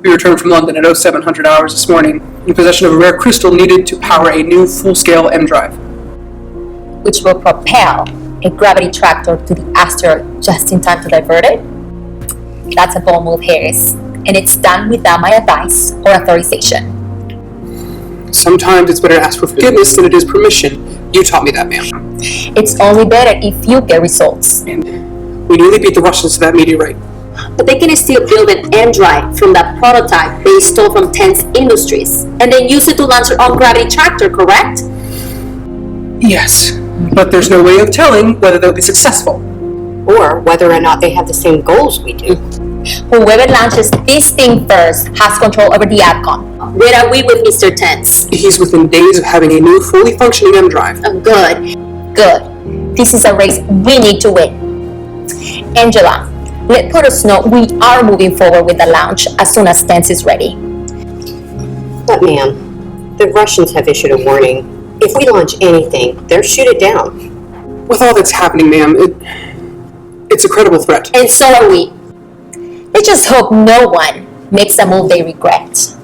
We returned from London at 0700 hours this morning, in possession of a rare crystal needed to power a new full-scale M drive. Which will propel a gravity tractor to the asteroid just in time to divert it? That's a bold move, Harris, and it's done without my advice or authorization. Sometimes it's better to ask for forgiveness than it is permission. You taught me that, ma'am. It's only better if you get results. And we nearly beat the Russians to that meteorite. But they can still build an M drive from that prototype they stole from Penn's Industries, and then use it to launch their own gravity tractor, correct? Yes, but there's no way of telling whether they'll be successful. Or whether or not they have the same goals we do. Whoever launches this thing first has control over the outcome. Where are we with Mr. Tense? He's within days of having a new, fully functioning M drive. Oh, good. Good. This is a race we need to win. Angela, let Portos know we are moving forward with the launch as soon as Tense is ready. But ma'am, the Russians have issued a warning. If we launch anything, they'll shoot it down. With all that's happening, ma'am, it's a credible threat. And so are we. Let's just hope no one makes a move they regret.